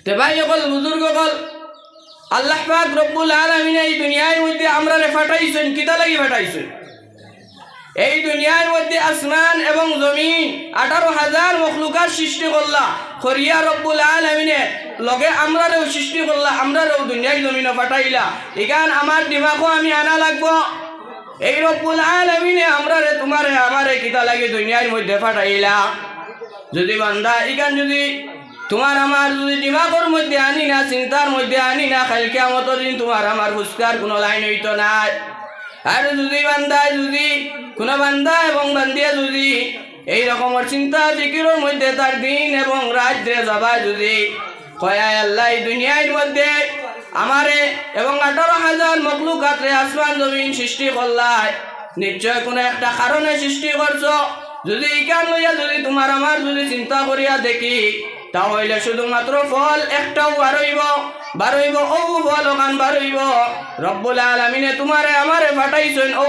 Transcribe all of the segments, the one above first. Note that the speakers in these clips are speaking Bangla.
তে ভাই সকল বুজুর্গ সকল, আল্লাহ পাক রব্বুল আলামিন এই দুনিয়ার মধ্যে আমরারে ফাটাইছেন, কিতা লাগি ফাটাইছেন? এই দুনিয়ার মধ্যে আসমান এবং জমিন 18,000 মখলুকাত সৃষ্টি করলা, করিয়া রব্বুল আলামিনে লগে আমরারেও সৃষ্টি করলা, আমরারেও দুনিয়ার জমিনে ফাটাইলা। এখান আমার দিমাগও আমি আনা লাগবো। এই রব্বুল আলামিনে আমরারে তোমারে আমারে কিতা লাগে দুনিয়ার মধ্যে ফাটাইলা। যদি বান্দা এখান যদি তোমার আমার যদি দিমাগের মধ্যে আনি না, চিন্তার মধ্যে আনি না, কাল কিয়ামতের দিন তোমার আমার ফুসকার কোনো লাইন হইতো নাই। আর যদি বান্দায় যদি কোনো বান্দা এবং বান্দিয়া যদি এই রকমের চিন্তা ফিকিরের মধ্যে তার দিন এবং রাত্রে যাবা যদি কয় আল্লাহ এই দুনিয়ার মধ্যে আমারে এবং 18,000 মখলুকাতরে আসমান জমিন সৃষ্টি করলাই, নিশ্চয় কোনো একটা কারণে সৃষ্টি করছো। যদি ইকান লইয়া যদি তোমার আমার যদি চিন্তা করিয়া দেখি, তাহলে শুধুমাত্র ফল একটাও বারইব ও ফল ওখান বারইব। রব্বুল আলামিনে তোমারে আমারে ফাটাইছেন, ও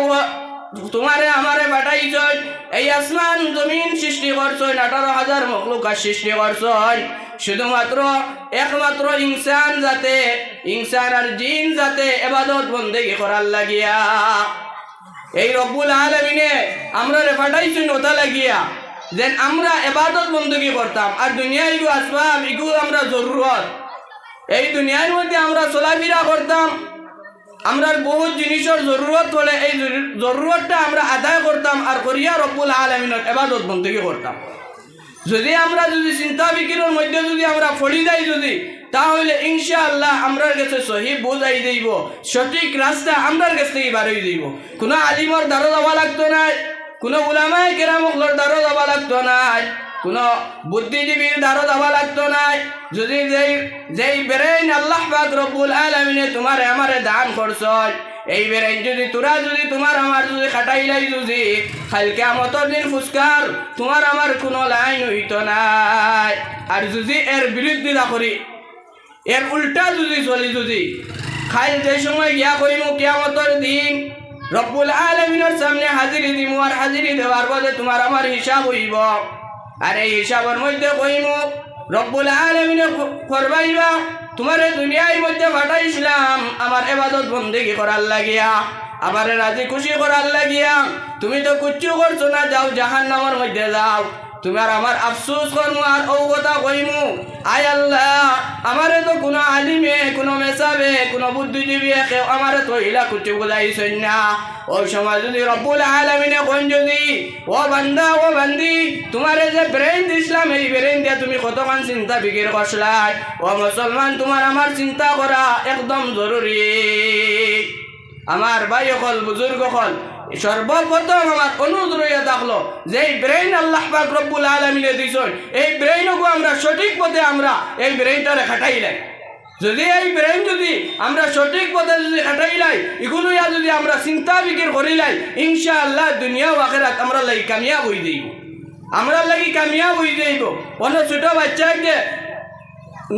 তোমারে আমারে ফাটাইছেন, এই আসমান জমিন সৃষ্টি করছেন, 18,000 মখলুকাত সৃষ্টি করছেন শুধুমাত্র একমাত্র ইনসান আর জিন যাতে ইবাদত বন্দেগি করার লাগিয়া। এই রব্বুল আলামিনে আমরারে ফাটাইছেন ওটা লাগিয়া যেন আমরা ইবাদত বন্দেগি করতাম। আর দুনিয়া ইগু আসবাব ইগু আমরা জরুরত, এই দুনিয়ার মধ্যে আমরা চলাফেরা করতাম, আমরার বহুত জিনিসের জরুরত হলে এই জরুরতটা আমরা আদায় করতাম আর করিয়া রব্বুল আলামিনের ইবাদত বন্দেগি করতাম। যদি আমরা যদি চিন্তা ফিকিরের মধ্যে যদি আমরা ফড়ি যাই যদি, তাহলে ইনশাআল্লাহ আমরার কাছে সহি বোঝাই দেব, সঠিক রাস্তা আমরার কাছ থেকে বার হয়ে যাইব। কোনো আলিমর দ্বারা যাওয়া লাগতো না, কোনো উলামায়ে কেরামর দ্বারা যাওয়া লাগতো না, কোনো বুদ্ধিজীবীর দ্বারা যাওয়া লাগতো না। যদি যেই ব্রেইন আল্লাহ পাক রব্বুল আলামিনে তোমারে আমারে দান করছেন, এই ব্রেইন যদি তোরা যদি তোমার আমার যদি খাটাইলাই যদি কাল কিয়ামতের দিন ফুসকার তোমার আমার কোনো লাইন হইতো নাই। আর যদি এর বিরুদ্ধে করি, এর উল্টা যদি চলি যদি খাইল যে সময় গিয়া কইমু কিয়ামতের দিন রব্বুল আলামিনের সামনে হাজিরি দিমু, আর হাজিরি দেওয়ার পরে তোমার আমার হিসাব হইব। আর এই হিসাবের মধ্যে কইমু রব্বুল আলামিনে ফরমাইবা তোমারে দুনিয়ার মধ্যে পাঠাইছিলাম আমার ইবাদত বন্দেগি করার লাগিয়া, আমারে রাজি খুশি করার লাগিয়া। তুমি তো কিচ্ছু করছো না, যাও জাহান্নামের মধ্যে যাও। তোমার আমার আফসোস করমু আর ও কথা কইমু, আয় আল্লাহ আমারে তো কোনো আলিমে কোনো মেসাবে কোনো বুদ্ধিজীবী কেউ আমারে তো ইলা কুচু বুঝাইছেন না। ওই সময় যদি রব্বুল আলামিনে কোন যদি ও বান্দা ও বান্দি তোমারে যে ব্রেইন দিছিলাম, এই ব্রেইন দিয়ে তুমি কতক্ষণ চিন্তা ফিকির করছলাই। ও মুসলমান, তোমার আমার চিন্তা করা একদম জরুরি। আমার ভাই সকল বুজুর্গ সকল, সর্বপ্রথম আমার অনুরোধ রইয়া থাকলো যে এই ব্রেইন আল্লাহ পাক রব্বুল আলামিনে দিছেন, এই ব্রেইনকে আমরা সঠিক পথে আমরা এই ব্রেইনটারে খাটাইলাই। যদি এই ব্রেইন যদি আমরা সঠিক পথে যদি খাটাইলাই, এগুলো যদি আমরা চিন্তা ফিকির করিলাই, ইনশাআল্লাহ দুনিয়া ও আখিরাত আমরা লাগি কামিয়াব হয়ে যাইব, আমরা লাগি কামিয়াব হয়ে যাইব। অন্য ছোট বাচ্চাকে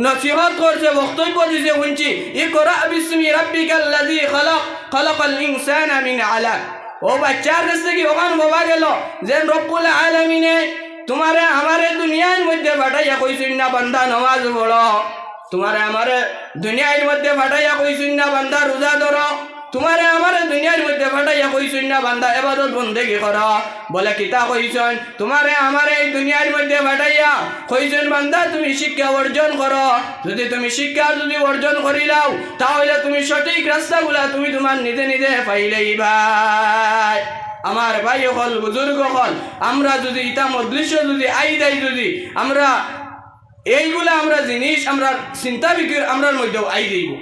নসিহত করছে, বক্তব্য দিছে শুনছি, ইকরা বিসমি রাব্বিকাল্লাযী খালাক খালাকাল ইনসানা মিন আলাক। ও বাচ্চার কাছ থেকে ওখান বাবা গেল যে রব্বুল আলামিনে তোমারে আমারে দুনিয়ার মধ্যে পাঠাইয়া কইছেন না বান্দা নামাজ পড়ো, তোমারে আমারে দুনিয়ার মধ্যে পাঠাইয়া কইছেন না বান্দা রোজা ধরো, তোমারে আমারে দুনিয়ার মধ্যে পাঠাইয়া কইছেন না বান্দা ইবাদত বন্দেগি করো। বলে কিতা কইছেন? তোমারে আমারে এই দুনিয়ার মধ্যে পাঠাইয়া কইছেন বান্দা তুমি শিক্ষা অর্জন করো। যদি তুমি শিক্ষা যদি অর্জন করিলাও, তাহলে তুমি সঠিক রাস্তাগুলা তুমি তোমার নিজে নিজে পাইলেই ভাই। আমার ভাই হল বুজুর্গ হল, আমরা যদি ইতা মজলিস যদি আই যাই যদি আমরা এইগুলা আমরা জিনিস আমরা চিন্তা ফিকির আমরার মধ্যেও আই যাইব।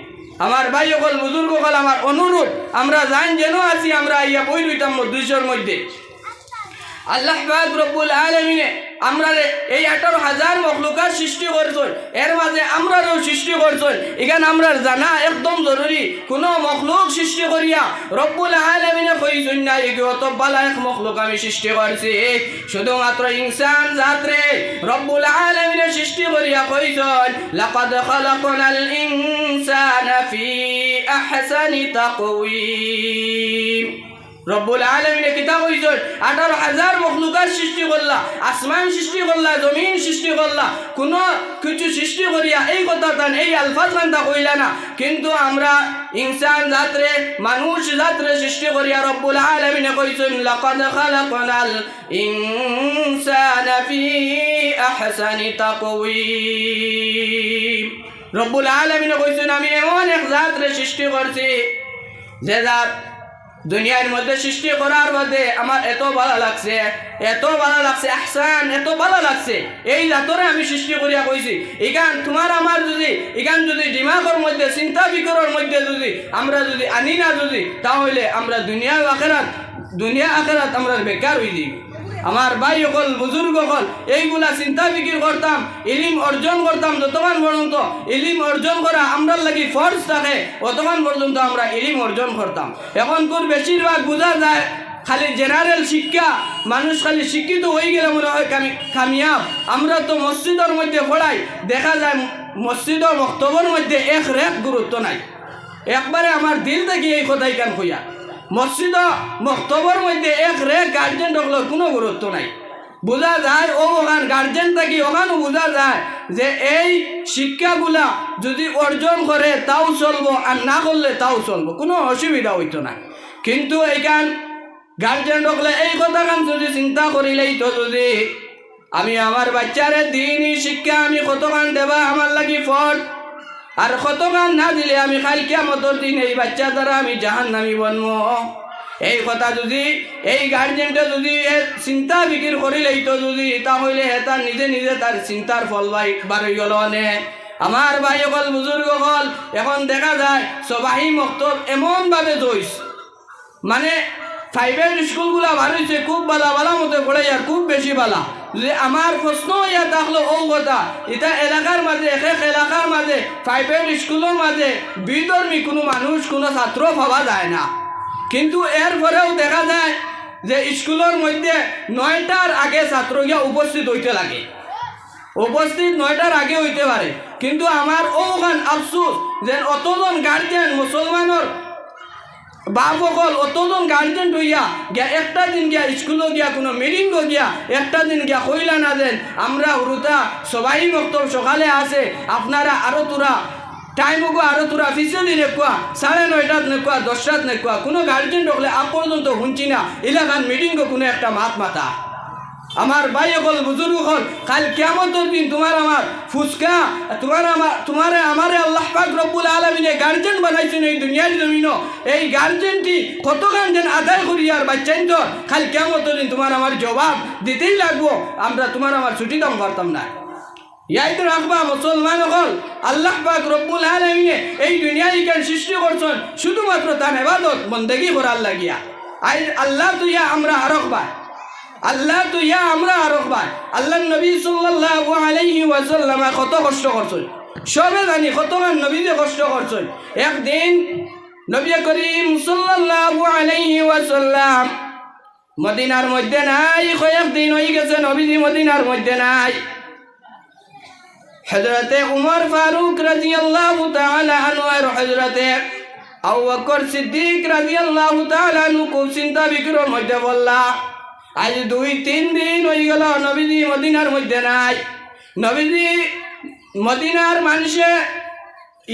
আমার ভাই সকল বুজুর্গ সকল, আমার অনুরোধ আমরা জান যেন আছি আমরা ইয়া বই রইতাম মজলিসের মধ্যে। আল্লাহ পাক রব্বুল আলামিনে আমরা এই 18,000 মখলুকাত সৃষ্টি করছেন, এর মাঝে আমরারও সৃষ্টি করছেন। এখানে আমরা জানা একদম জরুরি, কোনো মখলুক সৃষ্টি করিয়া রব্বুল আলামিনে কইছেন না এগত বালা এক মখলুক আমি সৃষ্টি করছি, শুধুমাত্র ইনসান জাতরে রব্বুল আলামিনে সৃষ্টি করিয়া কইছেন লাকাদ খালাকনাল ইনসানা ফি আহসানি তাকওয়িম। রব্বুল আলামিনে কিতাব হইছেন 18,000 মখলুকাত সৃষ্টি করলা, আসমান সৃষ্টি করলা, জমিন সৃষ্টি করলা, কোনো কিছু সৃষ্টি করিয়া এই কথা তান এই আলফাজ কান্তা কইলা না। কিন্তু আমরা ইনসান জাতরে মানুষ জাতরে সৃষ্টি করিয়া রব্বুল আলামিনে কইছেন লাকাদ খালাকনাল ইনসানা ফি আহসানি তাকওয়িম। রব্বুল আলামিনে কইছেন আমি এমন এক জাতরে সৃষ্টি করছি যে জাত দুনিয়ার মধ্যে সৃষ্টি করার মধ্যে আমার এত ভালো লাগছে, এত ভালো লাগছে, আহসান এত ভালো লাগছে, এই জাতরে আমি সৃষ্টি করিয়া কইছি। এখান তোমার আমার যদি এখান যদি দিমাগের মধ্যে চিন্তা ফিকরের মধ্যে যদি আমরা যদি আনি না যদি, তাহলে আমরা দুনিয়া আখেরাত আমরা বেকার হয়ে যাই। আমার ভাই হল বুজুর্গ হল এইগুলা চিন্তা ফিকির করতাম, ইলিম অর্জন করতাম, যতক্ষণ পর্যন্ত ইলিম অর্জন করা আমরা লাগি ফরজ থাকে অতক্ষণ পর্যন্ত আমরা ইলিম অর্জন করতাম। এখন তোর বেশিরভাগ বোঝা যায় খালি জেনারেল শিক্ষা, মানুষ খালি শিক্ষিত হয়ে গেলে মনে হয় কামিয়াব। আমরা তো মসজিদের মধ্যে পড়াই, দেখা যায় মসজিদের বক্তব্যের মধ্যে এক রেখ গুরুত্ব নাই। একবারে আমার দিল থেকে এই কথাই কান হইয়া মসজিদ বক্তব্যের মধ্যে এক রেখ গার্জেন ঢকলোর কোনো গুরুত্ব নাই। বোঝা যায় ওখান গার্জেন থাকি ওখানেও বোঝা যায় যে এই শিক্ষাগুলা যদি অর্জন করে তাও চলবো, আর না করলে তাও চলবো, কোনো অসুবিধা হইতো না। কিন্তু এইখান গার্জেন ঢকলে এই কথাখান যদি চিন্তা করিলেই তো যদি আমি আমার বাচ্চারে দিনই শিক্ষা আমি কতখান দেবা আমার লাগি ফর, আর কতখান না দিলে আমি কাল কিয়ামতের দিন এই বাচ্চা দ্বারা আমি জাহান্নামী বনবো। এই কথা যদি এই গার্জেনটা যদি চিন্তা বিক্রি করিলেই তো যদি, তাহলে তার নিজে নিজে তার চিন্তার ফল বাড়ি গেল নে। আমার ভাই হল বুজুর্গ হল এখন দেখা যায় সবাই মক্তব এমনভাবে জইস, মানে প্রাইভেট স্কুলগুলা বাড়িছে খুব বালা মতো পড়ে আর খুব বেশি বালা। যদি আমার প্রশ্ন ইয়া থাকলো ও কথা, এটা এলাকার মাঝে এক এলাকার মাঝে প্রাইভেট স্কুলের মাঝে বিধর্মী কোনো মানুষ কোনো ছাত্র পাওয়া যায় না। কিন্তু এরপরেও দেখা যায় যে স্কুলের মধ্যে 9টার আগে ছাত্র গিয়া উপস্থিত হইতে লাগে, উপস্থিত 9টার আগে হইতে পারে। কিন্তু আমার ওখান আফসোস যে অতজন গার্জেন মুসলমানের বাপ সকল অতজন গার্জেন হইয়া গিয়া একটা দিন গিয়া স্কুলে গিয়া কোনো মিটিংও গিয়া একটা দিন গিয়া কইলা না দেন আমরা হুরুতা সবাই মক্তব সকালে আছে, আপনারা আরো তোরা টাইম গো আরো তোরা ফিসে দিন নেকুয়া 9:30 নেকুয়া 10টাত নেকুয়া, কোনো গার্জেন ঢকলে আপ পর্যন্ত শুনছি না এলাকার মিটিংও কোনো একটা মাথা। আমার ভাই হল বুজুর্গ হল কাল কিয়ামতের দিন তোমার আমার ফুসকা তোমারে আমারে আল্লাহ পাক রব্বুল আলামিনে গার্জেন বানাইছেন এই দুনিয়ার জমিন, এই গার্জেনটি কতখান যেন আদায় করি আর বাচ্চাইন তো কাল কিয়ামতের দিন তোমার আমার জবাব দিতেই লাগবো, আমরা তোমার আমার ছুটি দাম করতাম না। ইয়াইতে রাখবা মুসলমান হল আল্লাহ পাক রব্বুল আলামিনে এই দুনিয়ায় কেন সৃষ্টি করছেন শুধুমাত্র তার ইবাদত বন্দেগী করার লাগিয়া। আল্লাহ তুইয়া আমরা আরকবা, আল্লাহ তো ইয়া আমরা আরকবান। আল্লাহ নবী সাল্লাল্লাহু আলাইহি ওয়াসাল্লাম কত কষ্ট করছেন সবে জানি, কতক্ষণ নবী যে কষ্ট করছেন। একদিন নবী করিম সাল্লাল্লাহু আলাইহি ওয়াসাল্লাম মদিনার মধ্যে নাই, কয়েকদিন হয়ে গেছে নবীজি মদিনার মধ্যে নাই। হযরতে উমর ফারুক রাদিয়াল্লাহু তাআলা আনহু আর হযরতে আবু বকর সিদ্দিক রাদিয়াল্লাহু তাআলা আনহু খুব চিন্তা বিক্রর মধ্যে বললা। আজ 2-3 দিন হয়ে গেল নবীজি মদিনার মধ্যে নাই। নবীজি মদিনার মানুষে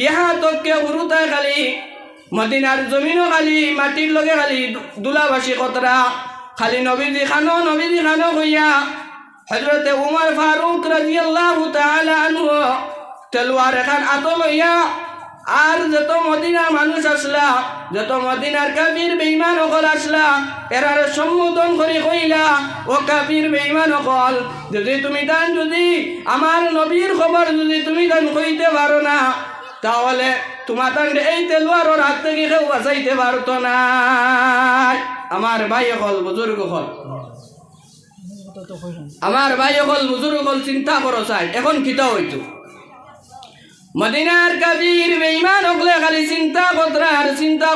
ইহা তোকে উরুতায় খালি মদিনার জমিনও খালি মাটির লগে খালি দুলাবাসী কতরা খালি নবীজি খানো হইয়া হযরতে উমর ফারুক রাদিয়াল্লাহু তাআলা আনহু তলোয়ার এখন আতো লইয়া আর যত মদিনার মানুষ আসলা, যত মদিনার কাফির বেঈমান হল আসলা, এরার সম্বোধন করে কইলা ও কাফির বেঈমান হল, যদি তুমি দান যদি আমার নবীর খবর যদি তুমি দান কইতে পারো না, তাহলে তোমার দান এই তেলোয়ারের হাত থেকে কেউ বাঁচাইতে পারতো না। আমার ভাই হল বুজুর্গ হল, আমার ভাই হল বুজুর্গ হল চিন্তা করো চাই এখন কিতা হইতো মদিনার কাফির বেঈমান হলে খালি চিন্তা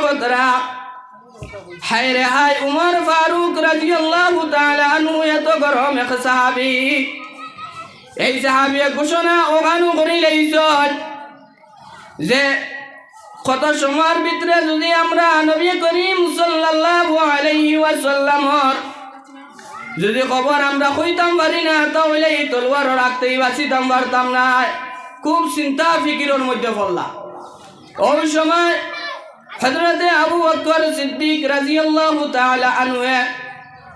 কতরা হায় রে হায় উমর ফারুক রাদিয়াল্লাহু তাআলা আনহু এত গরম এক সাহাবী, এই সাহাবী ঘোষণা ওখানো করিলেইছেন যে কত সময়ের ভিতরে যদি আমরা নবী করিম সাল্লাল্লাহু আলাইহি ওয়াসাল্লামর যদি খবর আমরা কইতাম পারি না, তাহলে এই তলোয়ার রাখতেই বাঁচিতাম পারতাম না। খুব চিন্তা ফিকিরের মধ্যে পড়লাম। ওই সময় হযরতে আবু বকর সিদ্দিক রাদিয়াল্লাহু তাআলা আনহু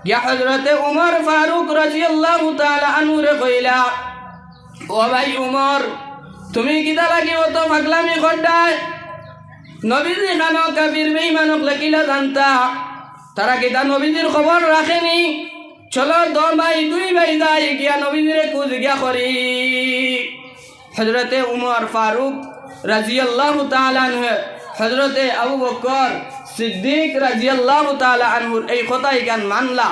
গিয়া হযরতে উমর ফারুক রাদিয়াল্লাহু তাআলা আনহু রে কইলা, ও ভাই উমর, তুমি কিতা লাগি অত পাগলামি করডায়? নবীজি খানো কাফির বেঈমানক লাগিলা জানতা, তারা কিতা নবীজির খবর রাখেনি? চলো দুই ভাই যাই গিয়া নবীজিরে কুজ গিয়া করি। হযরতে উমর ফারুক রাদিয়াল্লাহু তাআলা আনহু হযরতে আবু বকর সিদ্দিক রাদিয়াল্লাহু তাআলা আনহুর এই কথাই গান মানলা।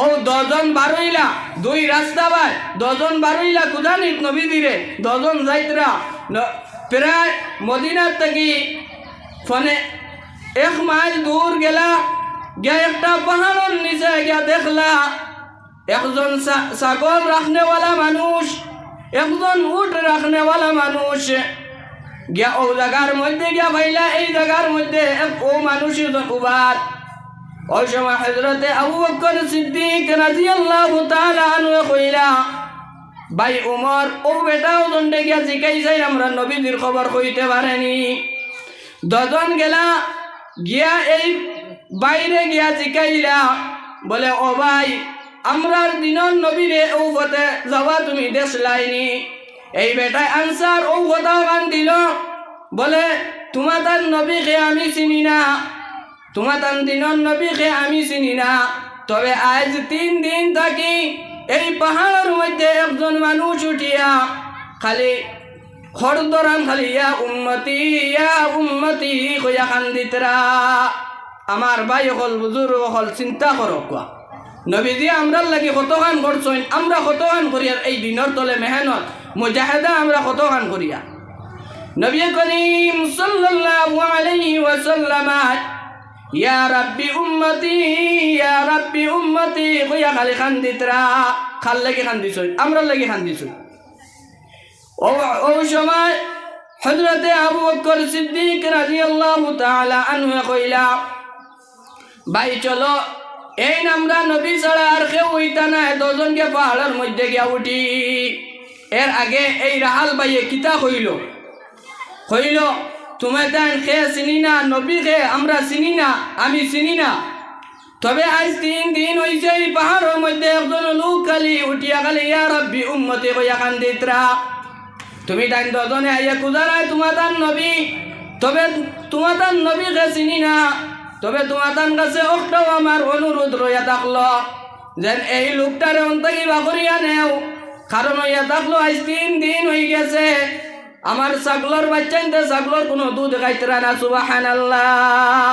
ও 10 জন বারইলা দুই রাস্তা বাই 10 জন বারইলা কুদানিত নবীজিরে 10 জন যাইতরা প্রায় মদিনা থেকে ফনে 1 মাইল দূর গেলা, গিয়া একটা পাহাড়ের নিচে গিয়া দেখলা একজন ছাগল রাখনেওয়ালা মানুষ, একজন উট রাখনেওয়ালা মানুষ গিয়া ও জায়গার মধ্যে গিয়া ভাইলা এই জায়গার মধ্যে ও মানুষের উবাদ। ওই সময় হযরতে আবু বকর সিদ্দিক রাদিয়াল্লাহু তাআলা আনহু কইলা, ভাই উমর, ও বেটাও দণ্ডে গিয়া জিকাইছে আমরা নবীজির খবর কইতে পারেনি। 10 জন গেলা গিয়া এই বাইরে গিয়া জিকাইলা, বলে ও ভাই, আমরার দিনর নবীরে ও পথে যাওয়া তুমি দেখলাইনি? এই বেটায় আনসার ও কথাও গান দিল, বলে তোমাদের নবীকে আমি চিনি না, তোমাদের দিনর নবীকে আমি চিনি না। তবে আজ 3 দিন থাকি এই পাহাড়ের মধ্যে একজন মানুষ উঠিয়া খালি খরদরান খালি ইয়া উম্মতি কইয়া কান্দিতরা। আমার ভাই হল বুজুর্গ হল চিন্তা করো কোয়া, নবীজি আমরার লাগি কত গান করছেন, আমরা কত গান করিয়া এই দিনের তলে মেহনত মুজাহিদা আমরা কত গান করিয়া। নবী করিম সাল্লাল্লাহু আলাইহি ওয়াসাল্লাম ইয়া রাব্বি উম্মতি কইয়া খালি কান্দিতরা। খাল লাগি কান্দিছই, আমরার লাগি কান্দিছই। ও সময় হযরতে আবু বকর সিদ্দিক রাদিয়াল্লাহু তাআলা আনহু কইলা, ভাই চলো, এই আমরা নবী ছাড়া আর কেউ হইতা না, 10 জনকে পাহাড়ের মধ্যে গিয়া উঠি। এর আগে এই রাহাল ভাইয়ে কিতা কইল, তুমি তাই খে চিনি না, নবী খে আমরা চিনি না, আমি চিনি না। তবে আজ 3 দিন হইছে এই পাহাড়ের মধ্যে একজন লোক খালি উঠিয়া খালি ইয়া রাব্বি উম্মতি কইয়া কান্দিতরা। তুমি তাই 10 জনে আইয়া কুজারায় তোমাদের নবী, তবে তোমাদের নবীকে চিনি না। তবে তোমাদের কাছে একটাও আমার অনুরোধ রইয়া থাকলো, যেন এই লোকটারে অন্তকি বাকরিয়া নেও। কারণ হইয়া থাকলো আজ 3 দিন হয়ে গেছে আমার ছাগলর বাচ্চাইতে ছাগলর কোনো দুধ খাইতরা না। সুবহানাল্লাহ।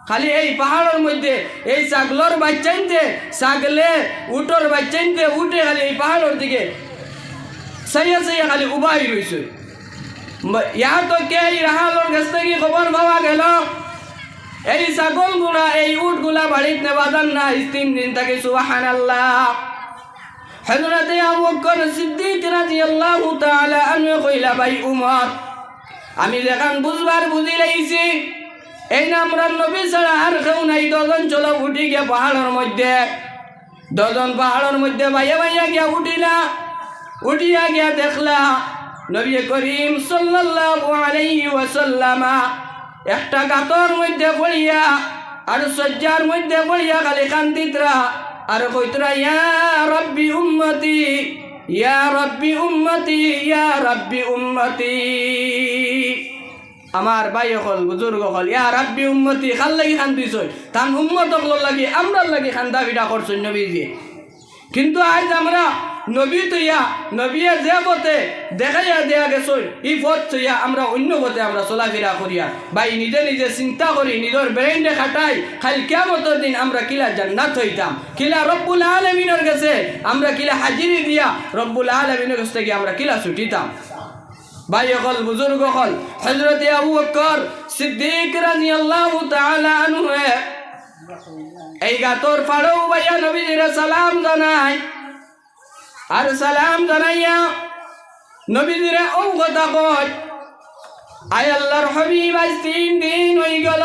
খালি এই পাহাড়ের মধ্যে এই ছাগলর বাচ্চাইতে ছাগলে উটর বাচ্চাইতে উঠে খালি এই পাহাড়ের দিকে সাইয়া খালি উবাই রয়েছে। ইয়া তো কে এই রাহালোর কাছ থেকে খবর পাওয়া গেল এই ছাগলগুলা এই উটগুলা বাড়িতে নেওয়া যান না 3 দিন থেকে। সুবহানাল্লাহ। হযরতে আবু বকর সিদ্দিক রাদিয়াল্লাহু তাআলা আনহু কইলা, ভাই উমর, আমি যেখান বুঝবার বুঝি লাইছি এই আমরা নবী ছাড়া আর কেউ নাই। 10 জন চলো উঠি গিয়া পাহাড়ের মধ্যে। 10 জন পাহাড়ের মধ্যে বাইয়া গিয়া উঠিয়া গিয়া দেখলা নবী করিম সাল্লাল্লাহু আলাইহি ওয়াসাল্লাম একটা গাতর মধ্যে পড়িয়া আর সজ্জার মধ্যে পড়িয়া খালি কান্দিতরা আর কইতরা, ইয়া রাব্বি উম্মতি, ইয়া রাব্বি উম্মতি, ইয়া রাব্বি উম্মতি। আমার ভাই হল বুজুর্গ হল ইয়া রাব্বি উম্মতি খাল লাগি কান্দিছই, তান উম্মতক লাগি আমরার লাগি খান্দা বিটা করছেন নবীজি। কিন্তু আজ আমরা নবী তৈয়া নবীর যে পথে দেখাইয়া দেয়া গেছে এই পথ তৈয়া আমরা অন্য পথে আমরা চলাফেরা করিয়া ভাই নিজে নিজে চিন্তা করি নিজের ব্রেইনে খাটাই খালি কিয়ামতের দিন আমরা কিলা জান্নাত হইতাম, কিলা রব্বুল আলামিনের কাছে আমরা কিলা হাজিরি দিয়া রব্বুল আলামিনের কাছ থেকে আমরা কিলা ছুটিতাম। ভাই হল বুজুর্গ হল হযরতে আবু বকর সিদ্দিক রাদিয়াল্লাহু তাআলা আনহু এই গাতর ফাড়ো ভাইয়া নবীজির সালাম জানাই আর সালাম জানাইয়া নবীজিরে ও কথা কয়, আয় আল্লাহর হাবিব আজ 3 দিন হয়ে গেল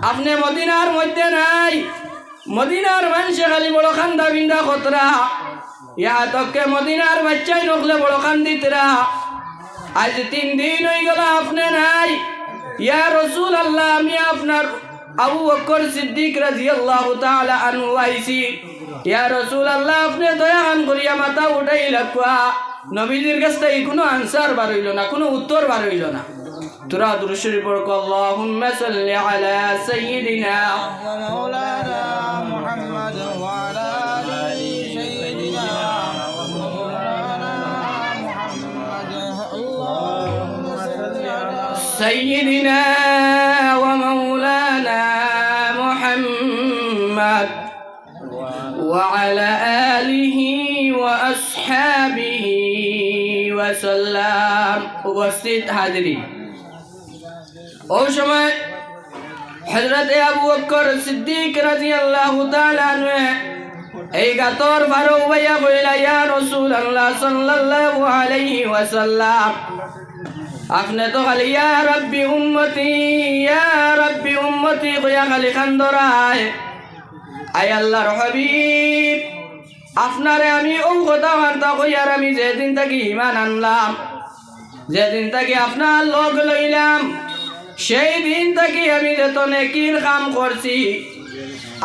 আপনি মদিনার মধ্যে নাই। মদিনার মানুষে খালি বড় খান্দা বিন্দা খতরা, ইয়া তককে মদিনার বাচ্চাই নকলে বড় খান্দিতরা। আজ 3 দিন হয়ে গেল আপনি নাই। ইয়া রাসূল আল্লাহ, আমি আপনার আবু বকর সিদ্দিক রাদিয়াল্লাহু তাআলা আনহু আইছি। ইয়া রাসূল আল্লাহ, আপনি দয়া খান করিয়া মাথা উঠাই লাগবা। নবীজির কাছ থেকে কোনো আনসার বার হইল না, কোনো উত্তর বার হইল না। তোরা দুরূদ শরীফ পড়, আল্লাহুম্মা সাল্লি আলা সাইয়্যিদিনা ওয়া মাওলানা মুহাম্মদ ওয়া আলা আলি সাইয়্যিদিনা ওয়া মাওলানা মুহাম্মদ। আল্লাহুম্মা সাল্লি আলা সাইয়্যিদিনা ওয়া মাওলানা মুহাম্মদ ওয়া আলা আলিহি ওয়া আসহাবিহি ওয়া সাল্লাম। উপস্থিত হাজিরিন, ওই সময় হযরতে আবু বকর সিদ্দিক রাদিয়াল্লাহু তাআলা আনহু এই গাতর ফারো ভাইয়া কইলা, ইয়া রাসূলুল্লাহ সাল্লাল্লাহু আলাইহি ওয়াসাল্লাম, আপনি তো খালি ইয়া রাব্বি উম্মতি, ইয়া রাব্বি উম্মতি কইয়া খালি খান্দরায়। আয় আল্লাহর হাবিব, আপনারে আমি ও কথা বার্তা কইয়ার আমি যেদিন থাকি ঈমান আনলাম, যেদিন থাকি আপনার লগ লইলাম, সেই দিন থেকে আমি যত নেকির কাম করছি,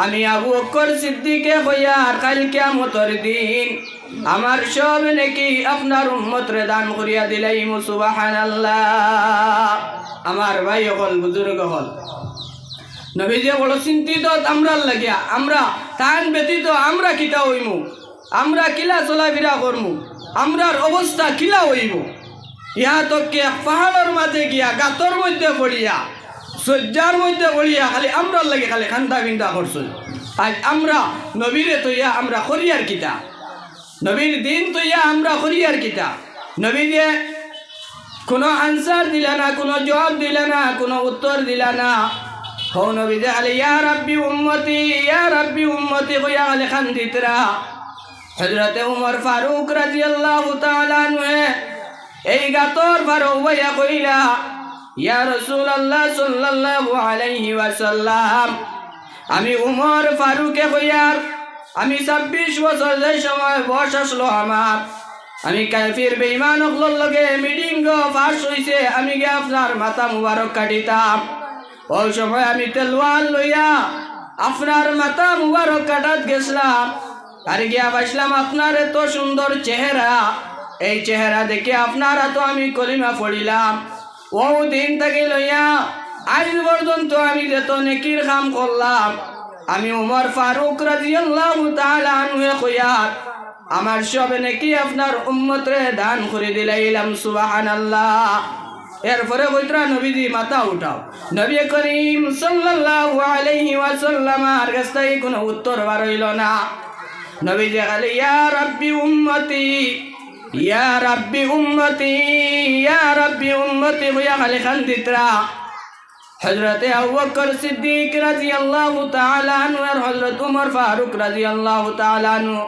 আমি আবু বকর সিদ্দিকে কইয়ার কাল কিয়ামতের দিন আমার সব নেকি আপনার উম্মতরে দান করিয়া দিলাইম। সুবহানাল্লাহ। আমার ভাই হল, বুজুর্গ হল, নবীজি বড় চিন্তিত আমরার লাগিয়া। আমরা তান ব্যতীত আমরা কিতা হইমু, আমরা কিলা চলাফেরা করমু, আমরার অবস্থা কিলা হইব। ইহা তককে পাহাড়ের মাঝে গিয়া গাতর মধ্যে পড়িয়া সজ্জার মধ্যে পড়িয়া খালি আমরার লাগে খালি খান্দা বিন্দা করছো। আজ আমরা নবীরে তৈয়া আমরা করিয়ার কিতা, নবীর দিন তৈয়া আমরা করিয়ার কিতা। নবীরে কোনো আনসার দিলা না, কোনো জবাব দিলা না, কোনো উত্তর দিলা না। হো নবীরে খালি ইয়া রাব্বি উম্মতি, ইয়া রাব্বি উম্মতি কইয়া খালি খান্দিতরা। হযরতে উমর ফারুক রাদিয়াল্লাহু তাআলা আনহু এই গাতর ফারো ভাইয়া কইলা, ইয়া রাসূলুল্লাহ সাল্লাল্লাহু আলাইহি ওয়াসাল্লাম, আমি উমর ফারুকে কইয়ার আমি 26 বছর যে সময় বয়স আসলো আমার, আমি কাফির বেঈমান হকলর লগে মিটিং পাস হইছে, আমি গিয়ে আপনার মাথা মুবারক কাটিতাম। ওই সময় আমি তেলওয়াল লইয়া আপনার মাথা মুবারক কাটাত গেছিলাম, আর গিয়া পাইছিলাম আপনার এত সুন্দর চেহারা। এই চেহারা দেখে আপনারা তো আমি কলিমা পড়িলাম। ও দিন থেকে লইয়া আজ পর্যন্ত আমি যত নেকির কাম করলাম, আমি উমর ফারুক রাদিয়াল্লাহু তাআলা আনহু কইয়ার আমার সব নেকি আপনার উম্মতরে দান করে দিলাইলাম। সুবহানাল্লাহ। এরপরে কইতরা নবীজি মাথা উঠাও। নবী করিম সাল্লাল্লাহু আলাইহি ওয়াসাল্লাম আর কাছ থেকে কোনো উত্তর বার হইল না। নবীজি খালি ইয়া রাব্বি উম্মতি, ইয়া রাব্বি উম্মতি, ইয়া রাব্বি উম্মতি হইয়া খালি খান্দিতরা। হযরতে আবু বকর সিদ্দিক রাদিয়াল্লাহু তাআলা আনহু আর হযরত উমর ফারুক রাদিয়াল্লাহু তাআলা আনহু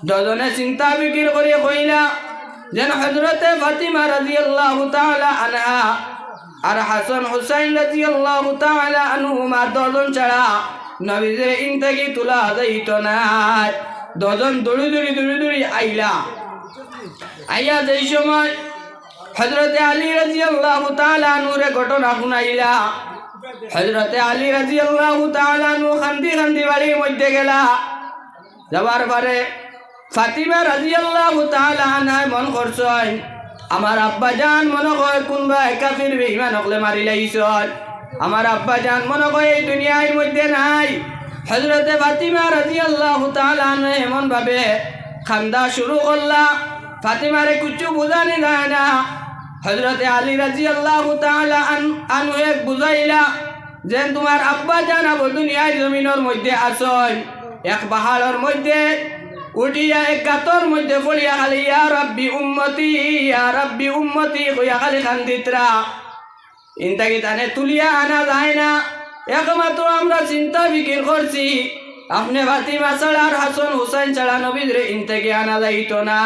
দুজনে চিন্তা বিকির করে কইলা যেন হযরতে ফাতিমা রাদিয়াল্লাহু তাআলা আনহা আর হাসান হুসাইন রাদিয়াল্লাহু তাআলা আনহুমা দুজন ছাড়া নবীজির ইনতাকি তুলা যাইত না। দুজন দৌড়ি আইলা। আইয়া যেই সময় হযরতে আলী রাদিয়াল্লাহু তাআলা আনহুর ঘটনা শুনাইলা, হযরতে আলী রাদিয়াল্লাহু তাআলা আনহু খান্দি খান্দি বাড়ির মধ্যে গেলা। যাবার পরে ফাতিমা রাদিয়াল্লাহু তাআলা আনহা মন করছেন আমার আব্বা জান মনে হয় কোনবা কাফির বেঈমান হকলে মারি লাইছন, আমার আব্বা জান মনে হয় এই দুনিয়ার মধ্যে নাই। হযরতে ফাতিমা রাদিয়াল্লাহু তাআলা আনহা এমন ভাবে খান্দা শুরু করলা, ফাতিমারে কিছু বুঝানি যায় না। হযরতে আলী রাদিয়াল্লাহু তাআলা আনহু এক বুঝাইলা যে তোমার আব্বা জান আবু দুনিয়ার জমিনের মধ্যে আছেন, এক পাহাড়ের মধ্যে উঠিয়া এক গাতর মধ্যে পড়িয়া খালি ইয়া রাব্বি উম্মতি, ইয়া রাব্বি উম্মতি কইয়া খালি খান্দিতরা। ইনতাকি তানে তুলিয়া আনা যায় না। একমাত্র আমরা চিন্তা বিকির করছি আপনি ফাতিমা ছাড়া আর হাসান হুসাইন ছাড়া নবীর ইনতাকি আনা যাইত না।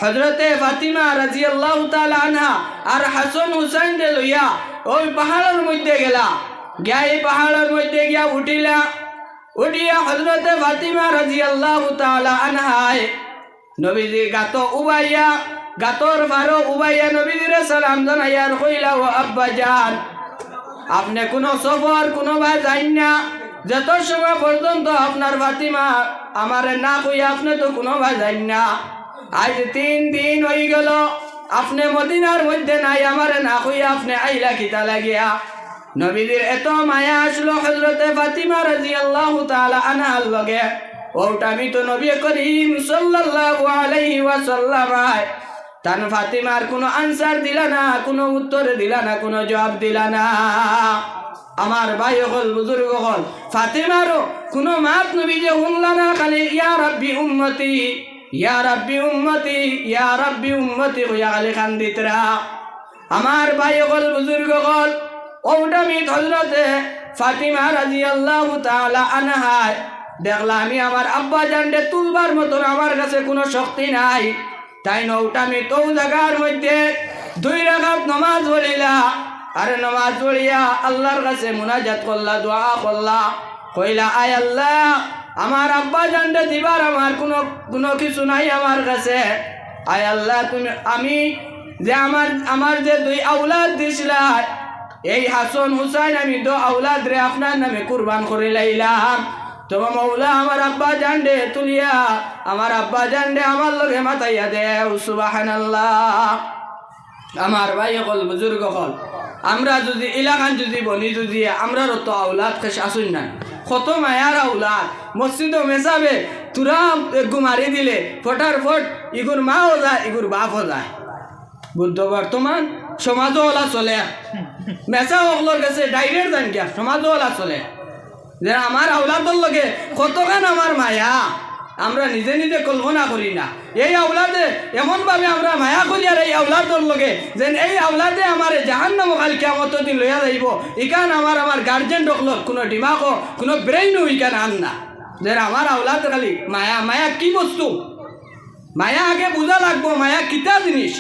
হজরতে ফাতিমা রাদিয়াল্লাহু তাআলা আনহা আর হাসান হুসাইন রে লইয়া ওই পাহাড়ের মধ্যে গেলা, গিয়া এই পাহাড়ের মধ্যে গিয়া উঠিয়া হজরতে ফাতিমা রাদিয়াল্লাহু তাআলা আনহায় নবীজি গাতর ফারো উবাইয়া নবীজিরে সালাম জানাইয়ার কইলা, ও আব্বা জান, আপনি কোনো সফর কোনো ভাই যাইন না, যত সময় পর্যন্ত আপনার ফাতিমা আমারে না কইয়া আপনি তো কোনো ভাই যাইন না। আজ 3 দিন হয়ে গেল আপনি মদিনার মধ্যে নাই, আমারে না কইয়া আপনি আইলা কিতা লাগিয়া। নবীজির এত মায়া আসলো হযরতে ফাতিমা রাদিয়াল্লাহু তাআলা আনহার লগে। ওটা আমি তো নবী করিম সাল্লাল্লাহু আলাইহি ওয়াসাল্লাম তান ফাতিমার কোনো আনসার দিলা না, কোনো উত্তর দিলা না, কোনো জবাব দিলা না। আমার ভাই হল বুজুর্গ হল ফাতিমারও কোনো মাত নবী যে শুনলা না, খালি ইয়া রাব্বি উম্মতি, ইয়া রাব্বি উম্মতি, ইয়া রাব্বি উম্মতি হইয়া খালি কান্দিতরা। আমার ভাই হল বুজুর্গ হল ওটা আমি হযরতে ফাতিমা রাদিয়াল্লাহু তাআলা আনহা দেখলা, আমি আমার আব্বা জানরে তুলবার মতন আমার কাছে কোনো শক্তি নাই, তাই নৌটা আমি তো জায়গার মধ্যে 2 রাকাত নামাজ পড়িলা। আর নামাজ পড়িয়া আল্লাহর কাছে মুনাজাত করলা, দোয়া করলা, কইলা, আয় আল্লাহ, আমার আব্বা জানরে দিবার আমার কোনো কিছু নাই আমার কাছে। আয় আল্লাহ, তুমি আমি যে আমার যে 2 আওলাদ দিছিলা, এই হাসান হুসাইন আমি 2 আওলাদ রে আপনার নামে কুরবান করে লাইলাম। তোমার মৌলা আমার আব্বা জানরে তুলিয়া আমার আব্বা জানরে আমার লগে মাতাইয়া দে। সুবহানাল্লাহ। আমার ভাই হল বুজুর্গ হল আমরা যদি এলাকান যদি বনি যদি আমরার তো আওলাদ খেস আসুন না, কত মায়ার আওলাদ মসজিদ মেসাবে তুরা গুমারি দিলে ফটার ফট ইগুর মাও যায় ইগুর বাপও যায়। বুদ্ধ বর্তমান সমাজও ওলা চলে, মেসা হকলোর কাছে ডাইরেক্ট যান গিয়া সমাজও ওলা চলে যে আমার আওলাদর লগে কতখান আমার মায়া আমরা নিজে নিজে কল্পনা করি না। এই আওলাদে এমনভাবে আমরা মায়া করি আর এই আওলাদর লগে যেন এই আওলাদে আমার জাহান্নাম কাল কিয়ামত দিন লইয়া যাইব। ইকান আমার গার্জেন ডকলর কোনো দিমাগও কোনো ব্রেইনও ইকান আন না যেন আমার আওলাদ খালি মায়া কি বস্তু, মায়া আগে বোঝা লাগবো মায়া কিতা জিনিস।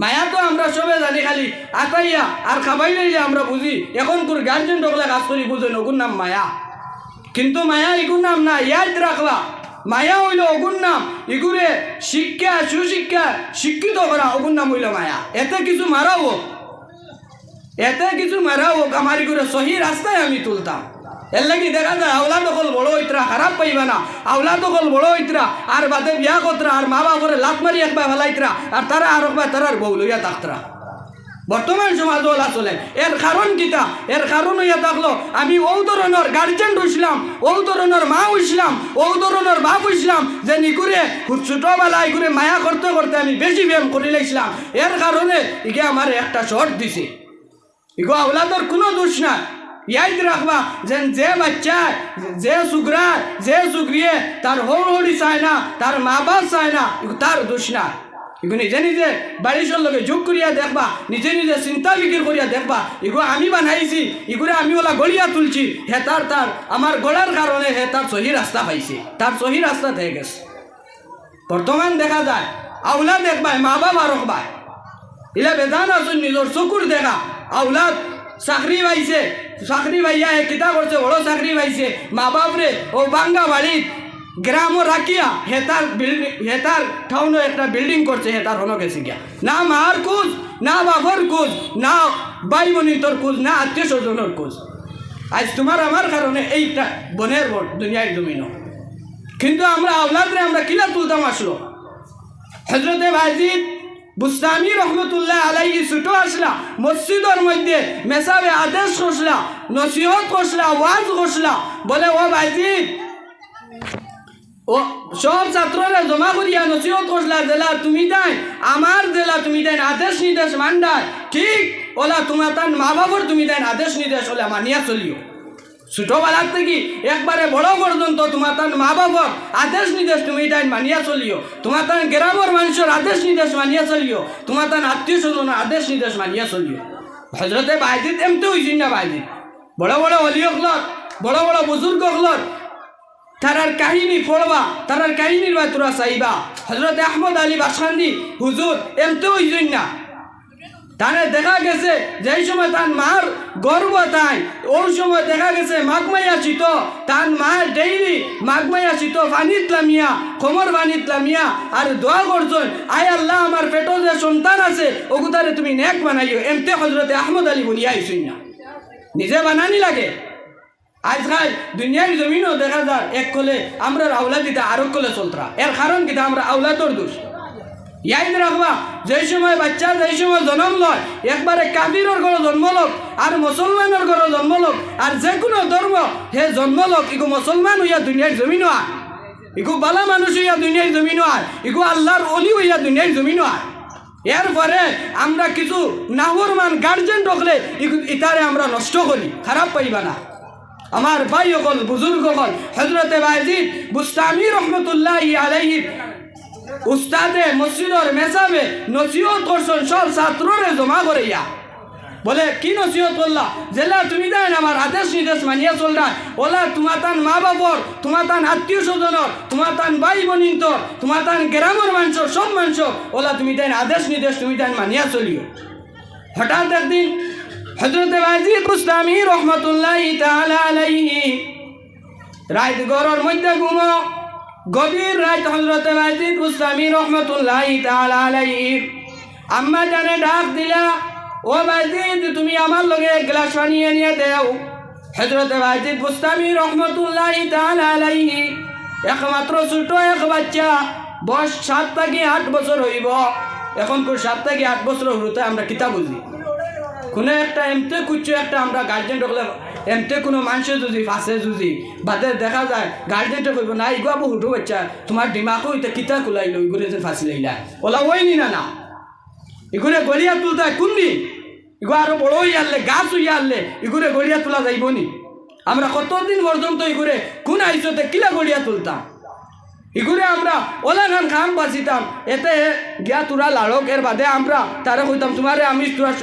মায়া তো আমরা সবে জানি খালি আতাইয়া আর খাবাই লইলে আমরা বুঝি, এখন তোর গার্জেন ডকলে কাজ করি বুঝেন ওগুর নাম মায়া। কিন্তু মায়া এগুর নাম না, ইয়াদ রাখবা মায়া হইল অগুর নাম, এগুরে শিক্ষা সুশিক্ষা শিক্ষিত করা অগুর নাম হইল মায়া। এতে কিছু মারা হোক আমার এগুলো সহি রাস্তায় আমি তুলতাম। এর লাগি দেখা যায় আওলাদ হল বড় হইতরা, খারাপ পাইবা না, আওলাদ হল বড় হইতরা আর বাদে বিয়া করতরা আর মা বাপরে লাত মারি একবার ফেলাইতরা আর তারা আর একবার তারার বউ লইয়া থাকতরা। বর্তমান সমাজ ওলা চলে। এর কারণ কিতা? এর কারণ হইয়া থাকলো আমি ও ধরনের গার্জেন হইছিলাম, ও ধরনের মা হইছিলাম, ও ধরনের বাপ হইছিলাম যে নিকুরে ছোটবেলা এগুলো মায়া করতে করতে আমি বেশি ব্যায়াম করে লাইছিলাম। এর কারণে ইগে আমার একটা শর্ট দিছে। ইগো আওলাদর কোনো দোষ না। ইয়াদ রাখবা যে বাচ্চা যে সুগরা যে সুগরিয়ে তার হড়ি চায় না, তার মা বাপ চায় না, তার দোষ না। এগুলো নিজে নিজে বাড়ির লগে যোগ করিয়া দেখবা, নিজে নিজে চিন্তা বিক্রি করিয়া দেখবা এগুলো আমি বানাইছি, এগুলো আমি ওলা গড়িয়া তুলছি। হে তার আমার গড়ার কারণে হে তার সহি রাস্তা পাইছে, তার সহি রাস্তা থেকে গেছে। বর্তমান দেখা যায় আওলাদ দেখবাই মা বাবা রকবাই ইলা বেদান আসুন নিজের চকুর দেখা আওলাদ চাকরি পাইছে, চাকরি পাইয়া কিতা করছে বড় চাকরি পাইছে, মা বাপরে ও বাঙ্গা বাড়িত গ্রামও রাখিয়া হেতার ঠাউনো একটা বিল্ডিং করছে, হেতার হনো গেছে গিয়া না মার খোঁজ না বাপর খোঁজ না ভাই বোনিতর খোঁজ না আত্মীয় স্বজনের খোঁজ। আজ তোমার আমার কারণে এইটা বনের বট দুনিয়ার জমিন। কিন্তু আমরা আওলাদরে আমরা কিলা তুলতাম আসলো। হযরতে বাজিদ বুস্তামি রহমতুল্লাহ আলাইহি ছুটো আসলা মসজিদের মধ্যে মেসাবে আদেশ করছিলা, নসিহত করছিলা, ওয়াজ করছিলা, বলে ও বাজিদ ও সব ছাত্ররা জমা করিয়া নসিহত করছিলা জেলা তুমি দেন আমার জেলা তুমি দেন আদেশ নির্দেশ মান্ডায় ঠিক ওলা তোমার তার মা বাবার তুমি দেন আদেশ নির্দেশ হলে মানিয়া চলিও। ছোটবেলার থেকে একবারে বড় পর্যন্ত তোমার তার মা বাবার আদেশ নির্দেশ তুমি দেন মানিয়া চলিও, তোমার তার গ্রামের মানুষের আদেশ নির্দেশ মানিয়া চলিও, তোমার তার আত্মীয় স্বজনের আদেশ নির্দেশ মানিয়া চলিও। হযরতে বাজিদ এমতে হয়েছিল না, বাজিদ বড় বড় অলি হকলর বড় বড় বুজুর্গ হকলর তারার কাহিনী পড়বা, তারার কাহিনীর বা তোরা চাইবা। হজরত আহমদ আলী বাসখান্দি হুজুর এমতে হইজই না, তানে দেখা গেছে যেই সময় তার মার গর্ব তাই ওই সময় দেখা গেছে মাঘমাইয়া চিত, তার মায়ের ডেইলি মাঘমাইয়া চিত পানিত লামিয়া, কোমর পানিত লামিয়া আর দোয়া করছেন, আয় আল্লাহ আমার পেটো যে সন্তান আছে ওগুতারে তুমি নেক বানাইও। এমতে হজরতে আহমদ আলী বলিয়া আইসই না, নিজে বানানি লাগে। আজকাল দুনিয়ার জমিনও দেখা যায় এক কলে আমরা আউলাদিতে আরো কলে চলতরা, এর কারণ কিনা আমরা আউলাদর দোষ। ইয়াদ রাখবা যেই সময় বাচ্চা যেই সময় জন্ম লয় একবারে কাবিরর ঘরে জন্ম লোক আর মুসলমানের ঘরে জন্ম লোক আর যে কোনো ধর্ম হে জন্ম লোক ইগো মুসলমান হইয়া দুনিয়ার জমিন আয়, ইগো বালা মানুষ হইয়া দুনিয়ার জমিন আয়, ইগো আল্লাহর অলি হইয়া দুনিয়ার জমিন আয়। এরপরে আমরা কিছু নাহরমান গার্জেন ঢকলে ইতারে আমরা নষ্ট করি, খারাপ পাইবা না। আমার ভাই হল বুজুর্গ হল হজরতে বায়েজিদ বুস্তামি রহমতুল্লাহি আলাইহি উস্তাদে মসজিদর মেসাবে নসিহত করছেন সব ছাত্ররে জমা করিয়া। বলে কি নসিহত করলা? জেলা তুমি দেন আমার আদেশ নির্দেশ মানিয়া চলরা, ওলা তোমার তান মা বাবর, তোমার তান আত্মীয় স্বজনর, তোমার তান ভাই বোনিন্তর, তোমার তান গ্রামের মানুষ সব মানুষ ওলা তুমি দেন আদেশ নির্দেশ তুমি দেন মানিয়া চলিও। হঠাৎ একদিন হজরতে বায়েজিদ বুস্তামি রহমতুল্লাহি তাআলা আলাইহি রাত গরর মধ্যে ঘুমো, গভীর রাত হজরতে বায়েজিদ বুস্তামি রহমতুল্লাহি তাআলা আলাইহি আম্মা জানে ডাক দিলা, ও বায়েজিদ তুমি আমার লগে এক গ্লাস পানি এনে দেও। হজরতে বায়েজিদ বুস্তামি রহমতুল্লাহি তাআলা আলাইহি একমাত্র ছোট এক বাচ্চা, বয়স 7 থেকে 8 বছর হইব। এখন 7 থেকে 8 বছর হতে আমরা কিতা বুঝি? কোনো একটা এমতে কুচ্ছ একটা আমরা গার্জেন ঢকলে এমতে কোনো মানুষের যদি ফাঁসে যদি বাদে দেখা যায় গার্জেনটা কইব না ইগো আবু হুটো বাচ্চা তোমার দিমাগও এটা কিতা কুলাইলো ইগুরে যে ফাঁসি লাইলা ওলা ওই নি না ইগুরে গড়িয়া তুলতা কোন দিন? ইগো আরো বড় হইয়া আনলে গাছ হইয়া আনলে ইগুরে গড়িয়া তোলা যাইব নি? আমরা কতদিন পর্যন্ত ইগুরে কোন আইসতে কিলা গড়িয়া তুলতাম? ইগুরে আমরা ওলা খান খাম বাঁচিতাম, এতে গিয়া তোরা লাড়ক এর বাদে আমরা তারা কইতাম তোমারে আমি তোরা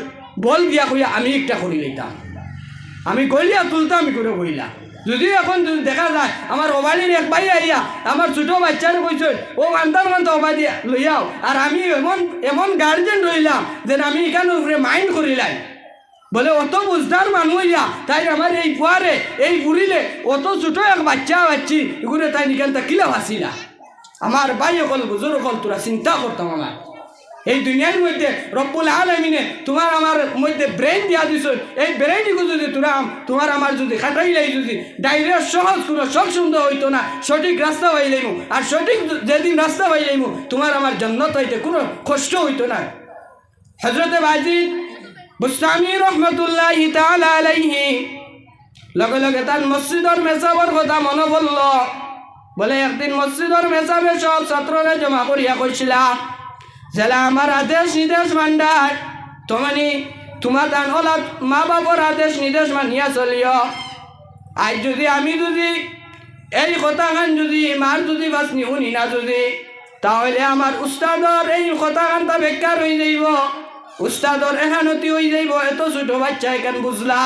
বল গিয়া কইয়া আমি একটা করি লইতাম, আমি গলিয়া তুলতাম করে কইলা। যদি এখন যদি দেখা যায় আমার ওবালির এক ভাই আইয়া আমার ছোটো বাচ্চারে কইছে ও আন্দার মানতে ওবাই দিয়া লইয়াও, আর আমি এমন এমন গার্জেন রইলাম যে আমি এখানে উপরে মাইন্ড করিলাই। বলে অত বুঝদার মানুষ হইয়া তাই আমার এই ফুয়ারে এই বুড়িলে অত ছোটো এক বাচ্চা বাচ্চি এগুলো তাই নিকান কিলা ভাসিলা। আমার ভাই অকল বুজুর অকল তোরা চিন্তা করতাম আমার এই দুনিয়ার মধ্যে রব্বুল আলামিনে তোমার আমার মধ্যে ব্রেন দিয়া দিছ, এই ব্রেনটিকে যদি তোরা তোমার আমার যদি খাটাইলাই যদি ডাইরেক্ট সহজ কোনো সব সুন্দর হইতো না, সঠিক রাস্তা পাইলাইমু, আর সঠিক যেদিন রাস্তা পাইলাইমু তোমার আমার জান্নাত হইতে কোনো কষ্ট হইতো না। হজরতে বায়েজিদ বুস্তামি রহমতুল্লাহি তাআলা আলাইহি লগে লগে তার মসজিদর মেসাবর কথা মনে পড়ল। বলে একদিন মসজিদর মেসাবে সব ছাত্ররা জমা করিয়া কইছিলা জেলা আমার আদেশ নির্দেশ মান্ডার তোমানি তোমার তান ওলা মা বাবার আদেশ নির্দেশ মানিয়া চলিও। আজ যদি আমি যদি এই কথাখান যদি মার যদি বাসনি শুনি না যদি, তাহলে আমার উস্তাদর এই কথাখানটা বেকার হয়ে যাইব, উস্তাদর এখানতি হয়ে যাইব। এত ছোট বাচ্চা এখান বুঝলা।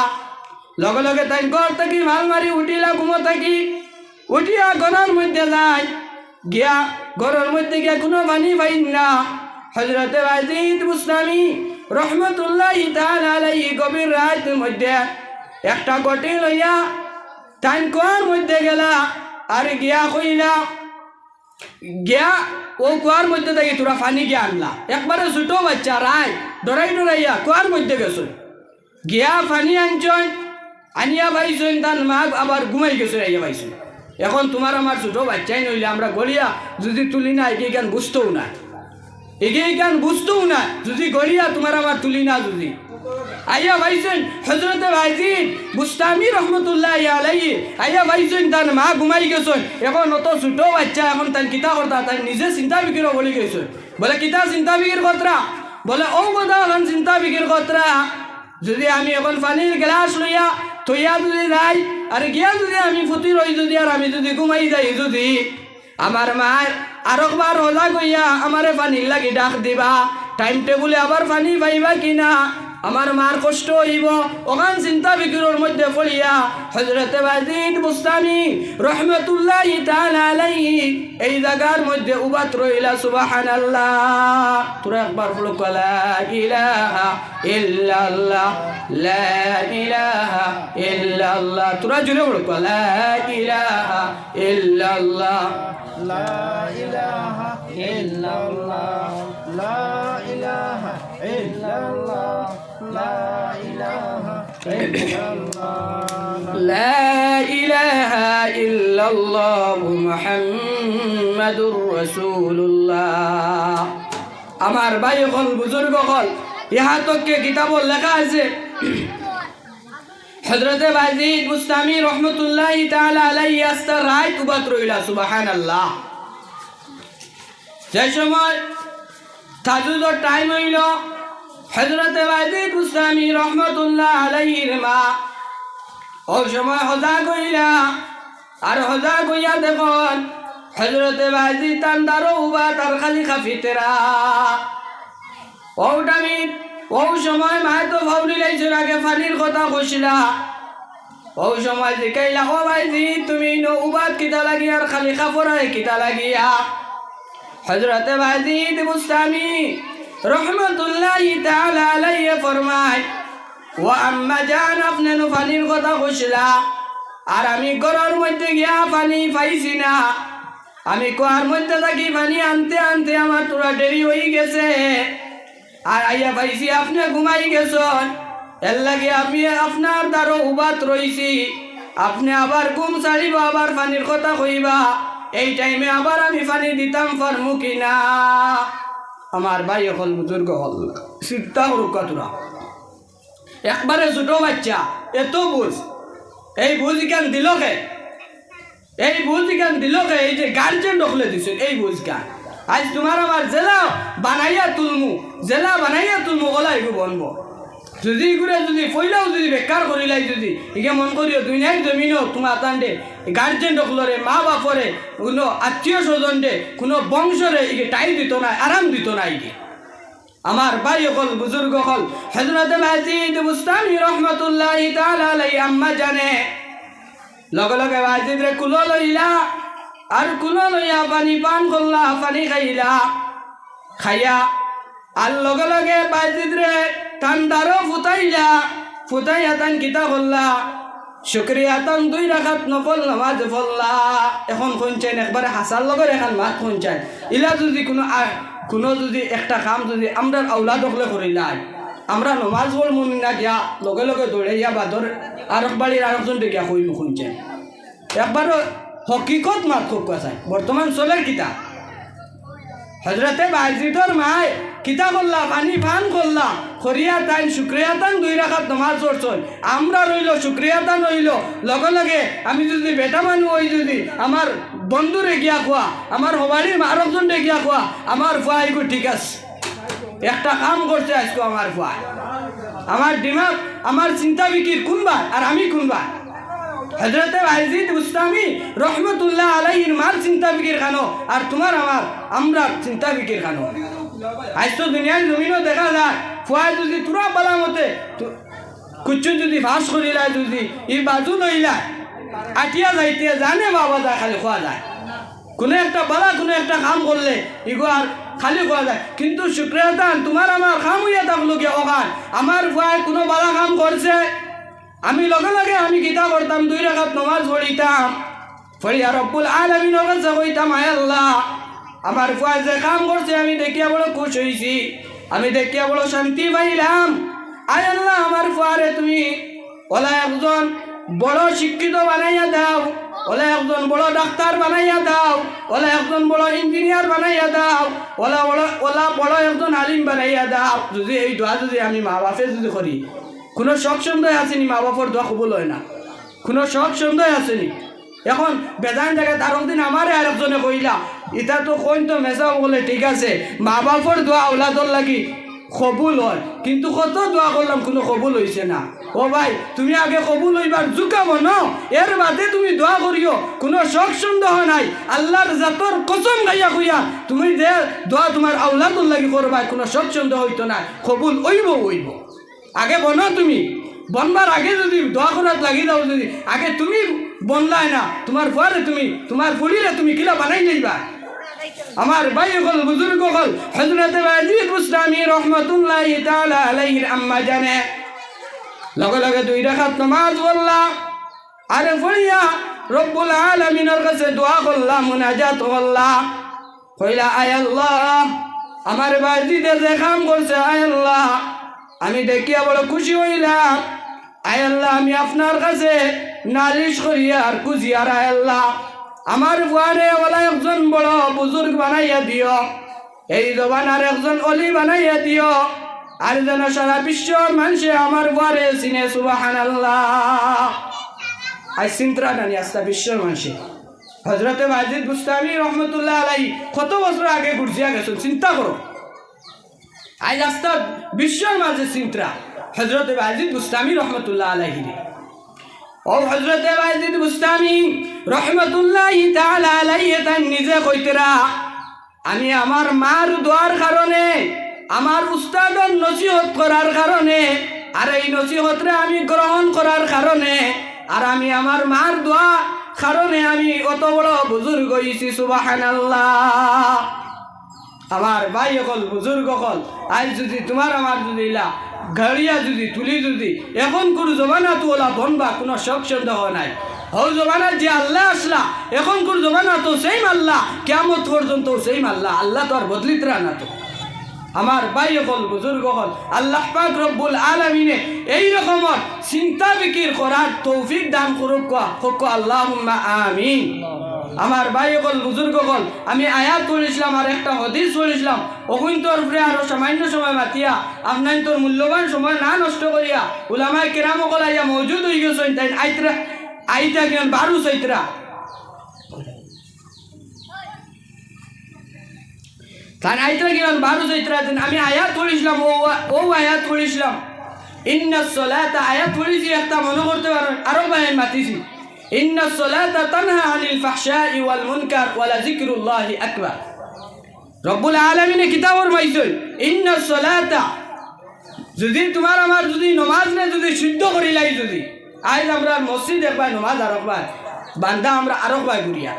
লগে লগে তাই ঘর থাকি ভাল মারি উঠিলা, ঘুমো থাকি উঠিয়া ঘরের মধ্যে যায়, গিয়া ঘরের মধ্যে গিয়া কোনো পানি পাই না। হজরতে বায়েজিদ বুস্তামি রহমতুল্লাহি তাআলা আলাইহি গভীর রাতের মধ্যে একটা গটি লইয়া তাই কুয়ার মধ্যে গেলা, আর গিয়া কইলা গিয়া ও কুয়ার মধ্যে থেকে তোরা পানি গিয়া আনলা। একবারে ছোট বাচ্চা রায় ডরাই ডরাইয়া কুয়ার মধ্যে গেছ, গিয়া পানি আনছন, আনিয়া পাইছেন তার মা আবার ঘুমাই গেছে আইয়া পাইছেন। এখন তোমার আমার ছোট বাচ্চাই নইলে আমরা গড়িয়া যদি তুলি না এগিয়ে গান বুঝতেও না, এগিয়ে গান বুঝতেও না যদি গড়িয়া তোমার আমার তুলি না যদি আইয়া ভাইছেন। হজরতে বায়েজিদ বুস্তামি রহমতুল্লাহি আলাইহি আইয়া ভাইছেন তার মা ঘুমাই গেছেন। এখন অত ছোট বাচ্চা এখন তাই কিতা করতা তাই নিজে চিন্তা বিকির বলি গেছে। বলে কিতা চিন্তা বিকির কতরা? বলে ও কথা এখন চিন্তা বিকির কতরা, যদি আমি এখন পানির গ্লাস লইয়া তৈয়া যদি যাই আর গিয়া যদি আমি ফুটি রই যদি আর আমি যদি ঘুমাই যাই যদি আমার মায়ের আরেকবার হলা গইয়া আমারে পানির লাগি ডাক দিবা, টাইম টেবুলে আবার পানি পাইবা কিনা আমার মার কষ্ট হইব ওখান চিন্তা বিকিরোর মধ্যে পড়িয়া হযরতে বাজিদ বুস্তামি রহমতুল্লাহি তাআলা আলাইহি এই জায়গার মধ্যে উবাত রইলা সুবহানাল্লাহ। তোরা একবার বলো লা ইলাহা ইল্লাল্লাহ লা ইলাহা ইল্লাল্লাহ। তোরা জুড়ে বলো লা ইলাহা ইল্লাল্লাহ লা ইলাহা ইল্লাল্লাহ লা ইলাহা ইল্লাল্লাহ লা ইলাহা ইল্লাল্লাহ লা ইলাহা ইল্লাল্লাহ মুহাম্মাদুর রাসূলুল্লাহ। আমার ভাই হল বুজুর্গ হল ইহা তককে কিতাবত লেখা আছে হযরতে বাজিদ বুস্তামি রহমতুল্লাহি তাআলা আলাইহি আস্তার রায় কুবাত রইলা সুবহানাল্লাহ। যে সময় তাজুদের টাইম হইল হযরতে বাজিদ বুস্তামি রহমতুল্লাহ আলাইহির মা ওই সময় হজা কইলা আর হজা কইয়া দেখুন হযরতে বাজিদ তান্দারো উবা তার খালি খাফিতেরা ওটামি ও সময় মায় তো ভাবলি লাইছে আগে পানির কথা কইছিলা ও সময় জিকাইলা ও ভাইজি তুমি নো উবাদ কিতা লাগি আর খালি খাফরায় কিতা লাগিয়া হযরতে বাজিদ বুস্তামি রহমতুল্লাহি তাআলা আলাইহি ফরমায় ও আম্মা জান আপনি নো পানির কথা কইছিলা আর আমি ঘরের মধ্যে গিয়া পানি পাইছি না আমি কুয়ার মধ্যে থাকি পানি আনতে আনতে আমার তোরা দেরি হয়ে গেছে আর আইয়া পাইছি আপনি ঘুমাই গেছেন এর লাগে আমি আপনার দ্বারো উবাত রইছি আপনি আবার ঘুম ছাড়িব আবার পানির কথা কইবা এই টাইমে আবার আমি পানি দিতাম পারমু কিনা। আমার ভাই হল বুজুর্গ হল চিন্তা করুক তোরা একবারে ছোট বাচ্চা এত বুঝ এই বুঝ জ্ঞান দিল কে এই বুঝ জ্ঞান দিল কে এই যে গার্জেন ঢকলে দিছে এই বুঝ জ্ঞান আজ তোমার আমার জেলা বানাইয়া তুলমু ওলাই বনব যদি এগুলো যদি পইলাও যদি বেকার করিলাই যদি একে মন করিও দুনিয়ার জমিনও তোমার তান্ডে গার্জেন ঢকলরে মা বাপরে কোনো আত্মীয় স্বজন দে কোনো বংশরে একে টাই দিত না আরাম দিত না একে। আমার ভাই হল বুজুর্গ হল হযরতে বাজিদ বুস্তামি রহমতুল্লাহি তাআলা আলাইহি আম্মা জানে লগে লগে বাজিদ রে কুলো লইলা আর কুলো লইয়া পানি পান করলা পানি খাইয়া আর লগে লগে বাজিদ রে তান্দারও ফুটাইয়া তান কিতা করলা শুকরিয়া তান 2 রাকাত নফল নামাজ পড়লা। এখন শুনছেন একবারে হাসার লগের এখন মাত শুনছেন ইলা যদি কোনো যদি একটা কাম যদি আমরা আওলাদ হলে করিলাই আমরা নমাজ পড়মু না গিয়া লগে লগে দৌড়াইয়া বাদর আরেক বাড়ির আরেকজন গিয়া কইমু শুনছেন একবারও হকিকত মাত খুব কাছায় বর্তমান চলের কিতা হযরতে বাজিদর মায় কিতা করলা পানি পান করলা খরিয়া তাই শুক্রিয়া তান 2 রাকাত নামাজ পড়ছন আমরা রইল শুক্রিয়া তান রইল লগে লগে আমি যদি বেটা মানুষ হই যদি আমার বন্ধুরে গিয়া খোয়া আমার হবাড়ির আরেকজনরে গিয়া খোয়া আমার ফুয়াইগো ঠিক আছে একটা কাম করছে আজকে আমার ফুয়া আমার দিমাগ আমার চিন্তা বিকির কোনবা আর আমি কোনবা হযরতে বাজিদ বুস্তামি রহমতুল্লাহ আলাইহির মার চিন্তা ফিকির খানো আর তোমার আমরা চিন্তা ফিকির খানো। আজ তো দুনিয়ার জমিনও দেখা যায় ফুয়া যদি তোরা বলা মতে কুচ্ছু যদি ফাঁস করিলা যদি ই বাজু লইলা আটিয়া যাইতে জানে বাবা যায় খালি খোয়া যায় কোনো একটা বলা কোনো একটা কাম করলে ইগো আর খালি খোয়া যায় কিন্তু শুক্রিয়া দান তোমার আমার কাম হইয়া থাকলো গিয়ে ওখান আমার ফুয়ায় কোনো বলা কাম করছে আমি লগে লগে আমি কিতা করতাম 2 রাকাত নামাজ পড়িতাম পড়িয়া রব্বুল আলামিনের কাছে কইতাম আয় আল্লাহ আমার ফুয়া যে কাম করছে আমি দেখিয়া বড় খুশ হইছি আমি দেখিয়া বড় শান্তি পাইলাম আয় আল্লাহ আমার ফুয়ারে তুমি ওলা একজন বড় শিক্ষিত বানাইয়া দাও ওলা একজন বড় ডাক্তার বানাইয়া দাও ওলা একজন বড় ইঞ্জিনিয়ার বানাইয়া দাও ওলা বড় একজন আলিম বানাইয়া দাও যদি এই দোয়া যদি আমি মা বাপে যদি করি কোনো শখ সন্দেহ আসেনি মা বাপর দোয়া কবুল হয় না কোনো শখ সন্দেহ আসেনি এখন বেজান জায়গায় তার দিন আমারে আরেকজনে কইলা এটা তো কইন তো মেসা বলে ঠিক আছে মা বাপর দোয়া ওলাদর লাগি কবুল হয় কিন্তু কত দোয়া করলাম কোনো কবুল হইছে না। ও ভাই তুমি আগে কবুল হইবার জুকাবো ন এর বাদে তুমি দোয়া করিও কোনো শখ সন্দেহ নাই আল্লাহর জাতর কসম গাইয়া কইয়া তুমি যে দোয়া তোমার আওলাদর লাগি করবা কোনো শখ সন্দেহ হইতো না কবুল হইব আগে বনো তুমি বনবার আগে যদি দোয়া করাত লাগি যাও যদি আগে তুমি বনলাই না তোমার পরে তুমি তোমার ফুলিরে তুমি কিলা বানাই যাইবা আমার ভাই হল বুজুর্গ হল হযরত ওয়াজিদ বুস্তামি রহমাতুল্লাহি তাআলা আলাইহির আম্মা জানে লগে লগে দুই রাকাত নামাজ পড়লা আরে পড়িয়া রব্বুল আলামিনের কাছে দোয়া করলা মুনাজাত করলা কইলা আয় আল্লাহ আমার ওয়াজিদে যে কাম করছে আয় আল্লাহ আমি দেখিয়া বড় খুশি হইলাম আয় আল্লাহ আমি আপনার কাছে নালিশ করিয়া আর কুজিয়ার আয় আল্লাহ আমার বুয়ারে ওলা একজন বড় বুজুর্গ বানাইয়া দিও এই জবানার একজন অলি বানাইয়া দিও আর যেন সারা বিশ্বর মানুষে আমার বুয়ারে চিনে সুবহানাল্লাহ আই চিন্তা নানি আস্তা বিশ্বর মানুষে হযরত ওয়াজিদ বুস্তামি রহমতুল্লাহ আলাইহি কত বছর আগে ঘুরছিয়া গেছেন চিন্তা করো আজ আস্তা বিশ্বর মাঝে চিন্তা হযরত ওয়াজিদ বুস্তামি রহমতুল্লাহ আলাইহি ও হযরত ওয়াজিদ বুস্তামি রহমতুল্লাহি তাআলা আলাইহি তাই নিজে কইতরা আমি আমার মার দোয়ার কারণে আমার উস্তাদের নসিহত করার কারণে আর এই নসিহতরে আমি গ্রহণ করার কারণে আর আমি আমার মার দোয়া কারণে আমি অত বড় বুজুর্গ হইছি সুবহানাল্লাহ আমার ভাই হল বুজুর্গ হল আজ যদি তোমার আমার যদি ইলা গাড়িয়া যদি তুলি যদি এখন কোনো জমানা তো ওলা বনবা কোনো শখ সন্দেহ নাই হও জমানা যে আল্লাহ আসলা এখন কোন জমানা তো সেই আল্লাহ কিয়ামত পর্যন্ত সেই আল্লাহ আল্লাহ তো আর বদলিতরা না তো আমার ভাই হল বুজুর্গ হল আল্লাহ পাক রব্বুল আলামিনে এই রকমের চিন্তা বিকির করার তৌফিক দান করুক আল্লাহুম্মা আমিন আমার ভাই হল বুজুর্গ হল আমি আয়াত পড়েছিলাম আর একটা হাদিস পড়েছিলাম ওগুন্তর উপরে আরো সামান্য সময় মাতিয়া আপনার তোর মূল্যবান সময় না নষ্ট করিয়া উলামায়ে কেরাম সকল আইয়া মওজুদ হয়ে গেছেন তাই আইতা কেন বারু চৈত্রা তাই আইতা কেন বারু চৈত্রা আমি আয়াত পড়েছিলাম ও আয়াত পড়েছিলাম ইন্নাস সালাতা আয়াত পড়েছি একটা মনে করতে পারেন আরো ভাই মাতিছি ইন্নাস সালাতা তানহা আনিল ফাহশাই ওয়াল মুনকার ওয়ালা যিকরুল্লাহি আকবার রব্বুল আলামিনে কিতাবর মাইছেন ইন্নাস সালাতা যদি তোমার আমার যদি নামাজে যদি শুদ্ধ করিলাই যদি আজ আমরা মসজিদ একবার নামাজ আরকবার বান্দা আমরা আরকবার ঘুরিয়া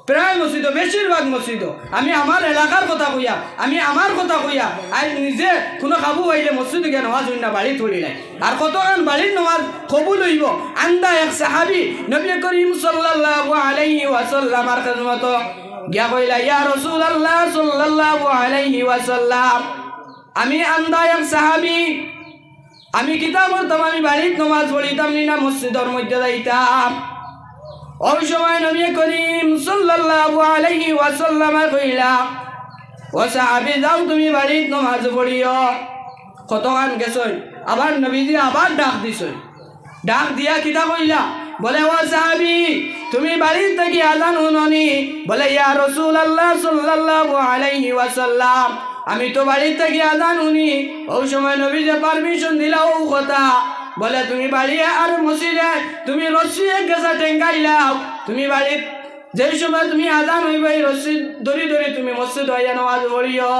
প্রায় মসজিদ বেশিরভাগ মসজিদ আমি আমার এলাকার কথা কইয়া আমি আমার কথা কইয়া আজ নিজে কোনো কাবু হইলে মসজিদে গিয়ে নামাজ হইনা বাড়ি থইলাই আর কতক্ষণ বাড়ির নামাজ কবুল হইব আন্দা এক সাহাবি নবী করিম সাল্লাল্লাহু আলাইহি ওয়াসাল্লামার খিদমত গিয়া কইলা ইয়া রাসূলুল্লাহ সাল্লাল্লাহু আলাইহি ওয়াসাল্লাম আমি আন্দা এক সাহাবি আমি কিতাব পড়তাম আমি বাড়ির নামাজ পড়িতাম না মসজিদের মধ্যে যাইতাম ওই সময় নবী করিম সাল্লাল্লাহু আলাইহি ওয়াসাল্লাম কইলা ও সাহাবী যাও তুমি বাড়ির নামাজ পড়িও কতক্ষণ গেছই আবার নবীজি আবার ডাক দিছই ডাক দিয়া কিতা কইলা বলে ও সাহাবী তুমি বাড়ির থেকে আযান শুননি বলে ইয়া রাসূলুল্লাহ সাল্লাল্লাহু আলাইহি ওয়াসাল্লাম আমি তো বাড়ির থেকে আযান শুনি ওই সময় নবী যে পারমিশন দিলা ও কথা বলে তুমি বাড়ি আর মসজিদে তুমি রশি গেছা টেঙ্গাইলাও তুমি বাড়ির যে সময় তুমি আযান হইবে রশি ধরি ধরি তুমি মসজিদ হইয়া নামাজ পড়িও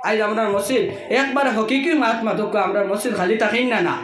আজ আমরা মসজিদ একবার হকিকি মাত মাতক আমরা মসজিদ খালি থাকিন না